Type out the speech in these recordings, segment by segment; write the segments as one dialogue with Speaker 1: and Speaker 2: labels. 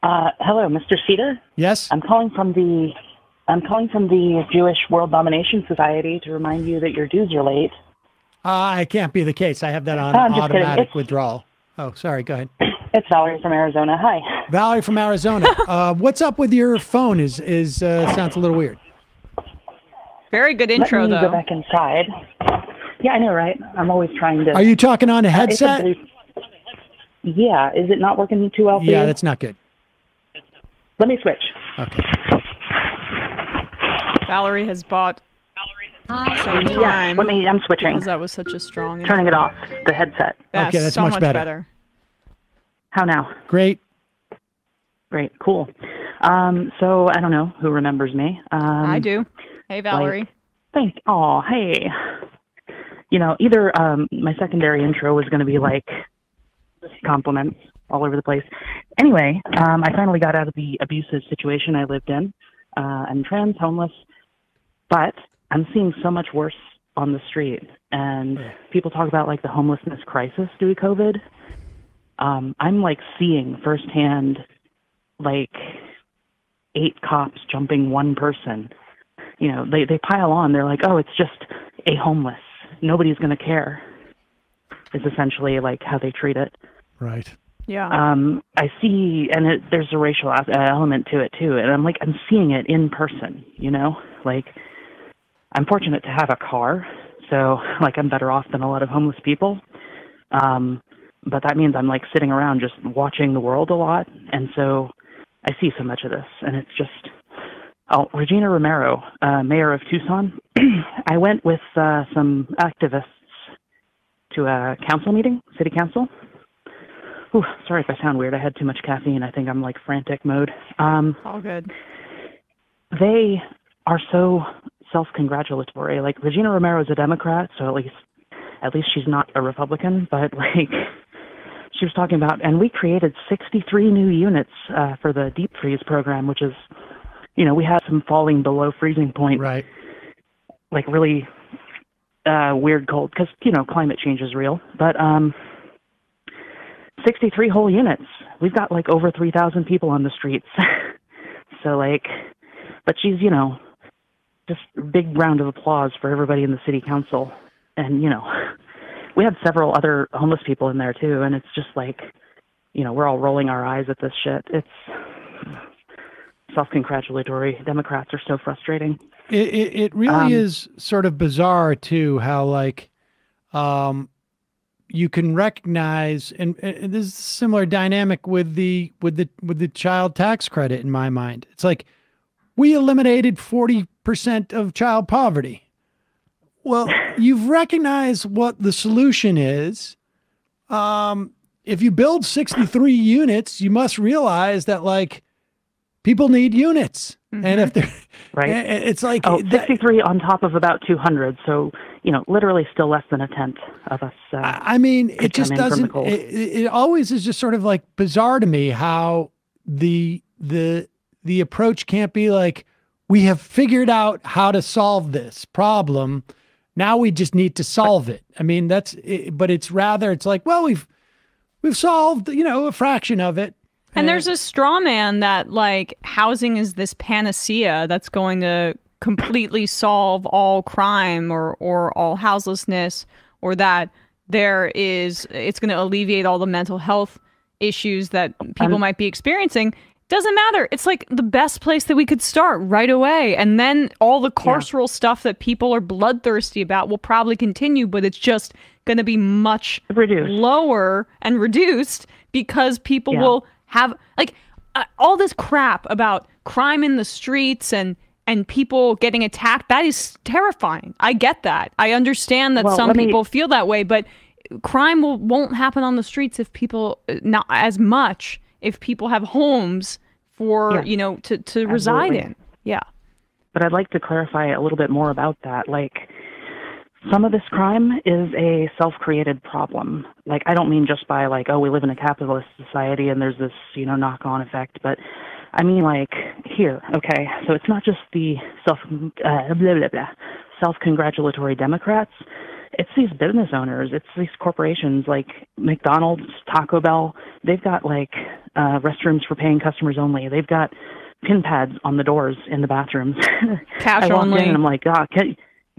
Speaker 1: Hello, Mr. Seder.
Speaker 2: Yes.
Speaker 1: I'm calling from the Jewish World Domination Society to remind you that your dues are late.
Speaker 2: It can't be the case. I have that on
Speaker 1: I'm just kidding.
Speaker 2: automatic withdrawal. Oh, sorry. Go ahead.
Speaker 1: It's Valerie from Arizona. Hi.
Speaker 2: Valerie from Arizona. What's up with your phone? Is sounds a little weird.
Speaker 3: Very good intro,
Speaker 1: Let me
Speaker 3: though.
Speaker 1: go back inside. Yeah, I know, right? I'm always trying to.
Speaker 2: Are you talking on a headset?
Speaker 1: Yeah. Is it not working too well for you?
Speaker 2: Yeah, that's not good.
Speaker 1: Let me switch.
Speaker 2: Okay.
Speaker 3: Valerie has bought some
Speaker 1: Yeah.
Speaker 3: time
Speaker 1: I'm switching.
Speaker 3: because that was such a strong.
Speaker 1: Turning it off. The headset.
Speaker 2: Okay, that's
Speaker 3: so
Speaker 2: much
Speaker 3: much
Speaker 2: better.
Speaker 1: How now?
Speaker 2: Great.
Speaker 1: Great. Cool. So I don't know who remembers me.
Speaker 3: I do. Hey, Valerie.
Speaker 1: Oh, hey. You know, either my secondary intro was going to be like compliments all over the place. Anyway, I finally got out of the abusive situation I lived in. I'm trans, homeless, but I'm seeing so much worse on the street. And people talk about like the homelessness crisis due to COVID. I'm like seeing firsthand like 8 cops jumping one person. You know, they pile on. They're like, oh, it's just a homeless. Nobody's going to care. Is essentially like how they treat it.
Speaker 2: Right.
Speaker 3: Yeah.
Speaker 1: I see, and there's a racial element to it too. And I'm seeing it in person, you know, like I'm fortunate to have a car. So like I'm better off than a lot of homeless people. But that means I'm like sitting around just watching the world a lot. And so I see so much of this, and it's just, Regina Romero, mayor of Tucson. I went with some activists to a council meeting, city council. Ooh, sorry if I sound weird. I had too much caffeine. I think I'm like frantic mode.
Speaker 3: All good.
Speaker 1: They are so self-congratulatory. Like Regina Romero is a Democrat, so at least she's not a Republican. But like she was talking about, and we created 63 new units for the deep freeze program, which is, you know, we had some falling below freezing point.
Speaker 2: Right.
Speaker 1: Like really weird cold, because you know climate change is real. But 63 whole units. We've got like over 3,000 people on the streets. So like, but she's, you know, just a big round of applause for everybody in the city council. And, you know, we had several other homeless people in there too. And it's just like, you know, we're all rolling our eyes at this shit. It's self-congratulatory. Democrats are so frustrating.
Speaker 2: It really is sort of bizarre too, how like, you can recognize, and there's a similar dynamic with the child tax credit in my mind. It's like we eliminated 40% of child poverty. Well, you've recognized what the solution is. If you build 63 units, you must realize that like people need units. Mm-hmm. And if they're
Speaker 1: right,
Speaker 2: it's like
Speaker 1: 63 on top of about 200. So, you know, literally still less than a tenth of us.
Speaker 2: I mean, it just doesn't, it always is just sort of like bizarre to me how the approach can't be like, we have figured out how to solve this problem. Now we just need to solve it. I mean, but it's rather, it's like, well, we've solved, you know, a fraction of it.
Speaker 3: And there's a straw man that like housing is this panacea that's going to completely solve all crime or all houselessness, or that it's going to alleviate all the mental health issues that people might be experiencing. Doesn't matter. It's like the best place that we could start right away. And then all the carceral stuff that people are bloodthirsty about will probably continue, but it's just going to be much lower and reduced because people will have like all this crap about crime in the streets and people getting attacked. That is terrifying. I get that. I understand that some people feel that way, but crime won't happen on the streets if people, not as much, if people have homes for, you know, to reside in. Yeah.
Speaker 1: But I'd like to clarify a little bit more about that. Like, some of this crime is a self-created problem. Like, I don't mean just by like, oh, we live in a capitalist society and there's this, you know, knock-on effect, but I mean like here, okay, so it's not just the self-congratulatory Democrats. it's these business owners, it's these corporations like McDonald's, Taco Bell. They've got like restrooms for paying customers only. They've got pin pads on the doors in the bathrooms.
Speaker 3: Cash
Speaker 1: I walked
Speaker 3: only.
Speaker 1: in and I'm like,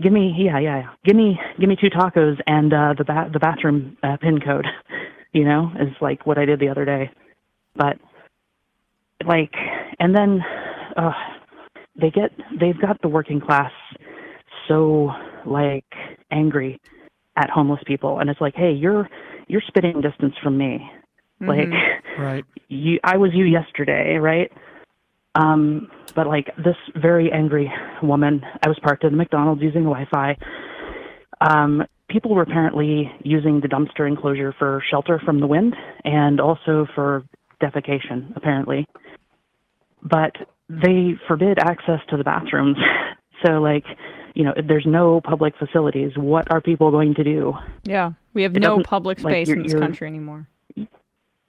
Speaker 1: give me 2 tacos and the bathroom pin code. You know, is like what I did the other day. But like, and then they've got the working class so like angry at homeless people, and it's like, hey, you're spitting distance from me. Like,
Speaker 2: right.
Speaker 1: I was you yesterday, right? But like this very angry woman, I was parked at the McDonald's using Wi-Fi. People were apparently using the dumpster enclosure for shelter from the wind and also for defecation, apparently. But they forbid access to the bathrooms. So like, you know, if there's no public facilities, what are people going to do?
Speaker 3: Yeah, we have no public space in this country anymore.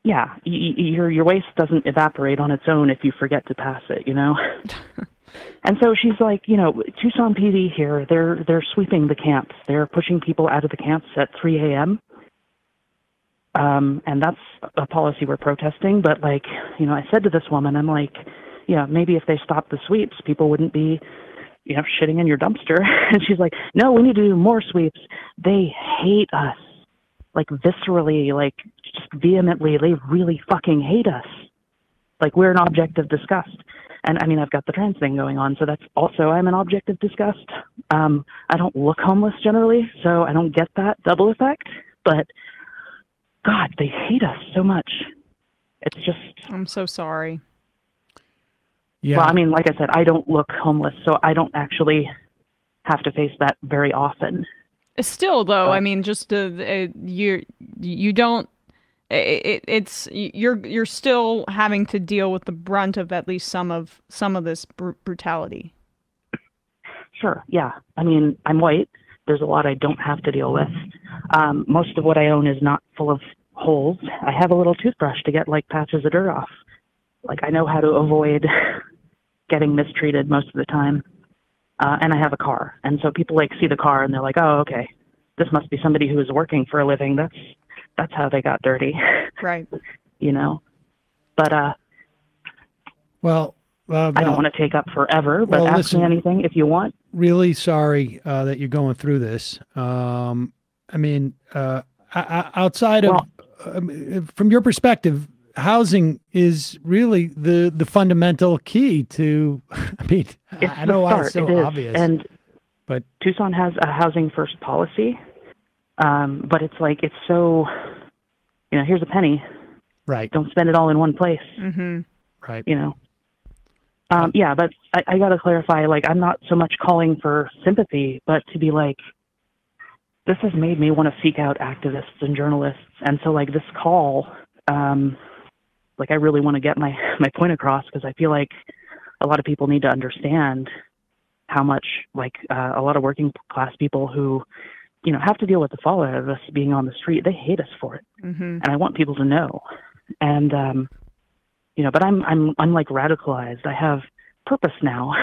Speaker 1: Yeah, your waste doesn't evaporate on its own if you forget to pass it, you know? And so she's like, you know, Tucson PD here, they're sweeping the camps. They're pushing people out of the camps at 3 a.m. And that's a policy we're protesting. But like, you know, I said to this woman, I'm like, yeah, maybe if they stopped the sweeps, people wouldn't be, you know, shitting in your dumpster. And she's like, no, we need to do more sweeps. They hate us, like viscerally, like just vehemently. They really fucking hate us. Like we're an object of disgust. And I mean, I've got the trans thing going on, so that's also, I'm an object of disgust. I don't look homeless generally, so I don't get that double effect. But God, they hate us so much. It's just.
Speaker 3: I'm so sorry.
Speaker 2: Yeah.
Speaker 1: Well, I mean, like I said, I don't look homeless, so I don't actually have to face that very often.
Speaker 3: Still, though, I mean, just you don't. You're still having to deal with the brunt of at least some of this brutality.
Speaker 1: Sure. Yeah. I mean, I'm white. There's a lot I don't have to deal with. Most of what I own is not full of holes. I have a little toothbrush to get like patches of dirt off. Like I know how to avoid getting mistreated most of the time. And I have a car. And so people like see the car and they're like, oh, okay, this must be somebody who is working for a living. That's how they got dirty.
Speaker 3: Right.
Speaker 1: You know, but,
Speaker 2: well,
Speaker 1: I don't want to take up forever, but ask
Speaker 2: listen,
Speaker 1: me anything if you want.
Speaker 2: Really sorry that you're going through this. I mean, outside of, from your perspective, housing is really the fundamental key to, I mean, I know why it's so obvious. But
Speaker 1: Tucson has a housing first policy, but it's like, it's so, you know, here's a penny.
Speaker 2: Right.
Speaker 1: Don't spend it all in one place.
Speaker 3: Mm-hmm.
Speaker 2: Right.
Speaker 1: You know? Yeah, but I got to clarify, like, I'm not so much calling for sympathy, but to be like, this has made me want to seek out activists and journalists. And so, like, this call, like, I really want to get my point across because I feel like a lot of people need to understand how much, like, a lot of working class people who, you know, have to deal with the fallout of us being on the street, they hate us for it.
Speaker 3: Mm-hmm.
Speaker 1: And I want people to know. And, you know, but I'm like radicalized. I have purpose now.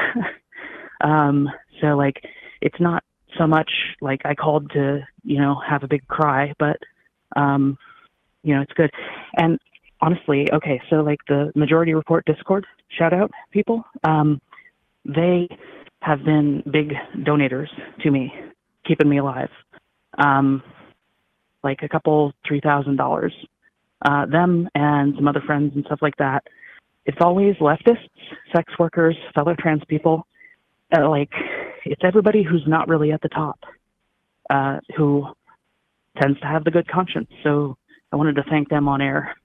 Speaker 1: So like, it's not so much like I called to, you know, have a big cry, but, you know, it's good. And honestly, okay, so like the Majority Report Discord shout out people, they have been big donators to me, keeping me alive. Like a couple $3,000. Them and some other friends and stuff like that. It's always leftists, sex workers, fellow trans people. Like, it's everybody who's not really at the top, who tends to have the good conscience. So I wanted to thank them on air.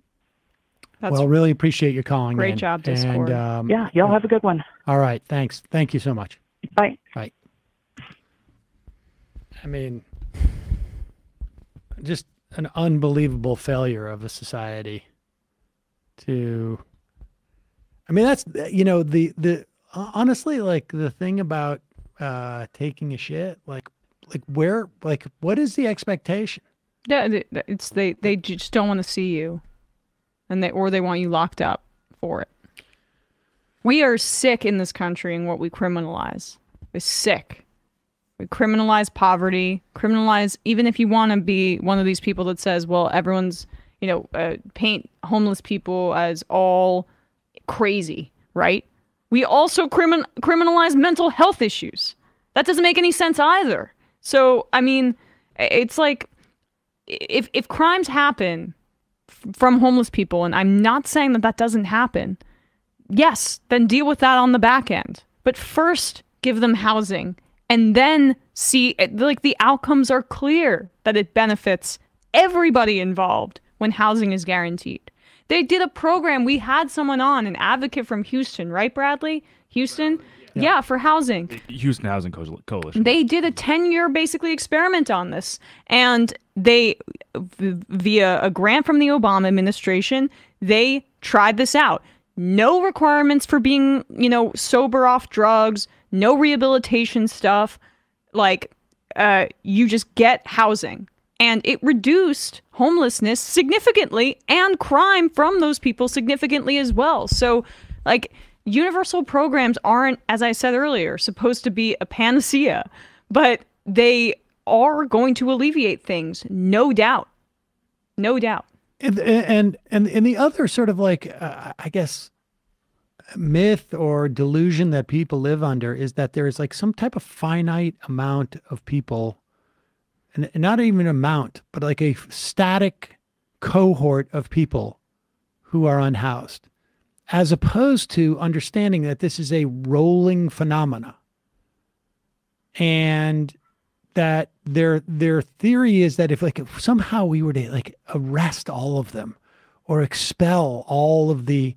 Speaker 2: Well, really appreciate you calling.
Speaker 3: Great job, Discord.
Speaker 2: And,
Speaker 1: yeah, y'all have a good one.
Speaker 2: All right. Thanks. Thank you so much.
Speaker 1: Bye.
Speaker 2: Bye. I mean, just an unbelievable failure of a society to, I mean, that's, you know, the honestly, like the thing about taking a shit, like where, like, what is the expectation?
Speaker 3: Yeah, it's they just don't want to see you, and they want you locked up for it. We are sick in this country in what we criminalize. We're sick. criminalize poverty, criminalize, even if you want to be one of these people that says, well, everyone's, paint homeless people as all crazy, right? We also criminalize mental health issues. That doesn't make any sense either. So, I mean, it's like, if crimes happen from homeless people, and I'm not saying that that doesn't happen, yes, then deal with that on the back end. But first, give them housing, and then see, like, the outcomes are clear that it benefits everybody involved when housing is guaranteed. They did a program. We had someone on, an advocate from Houston, right, Bradley? Houston? Yeah, for housing.
Speaker 4: Houston Housing Coalition.
Speaker 3: They did a 10-year basically experiment on this. And they, via a grant from the Obama administration, they tried this out. No requirements for being, sober off drugs, no rehabilitation stuff. Like, you just get housing. And it reduced homelessness significantly and crime from those people significantly as well. So, like, universal programs aren't, as I said earlier, supposed to be a panacea, but they are going to alleviate things, no doubt. No doubt.
Speaker 2: And the other sort of like, I guess, myth or delusion that people live under is that there is like some type of finite amount of people, and not even amount, but like a static cohort of people who are unhoused, as opposed to understanding that this is a rolling phenomena, and that their theory is that if somehow we were to like arrest all of them or expel all of the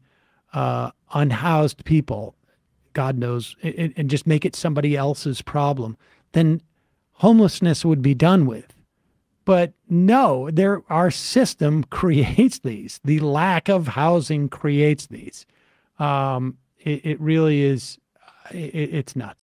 Speaker 2: unhoused people, God knows, and just make it somebody else's problem, then homelessness would be done with. But no, our system creates these. The lack of housing creates these. It really is, it's nuts.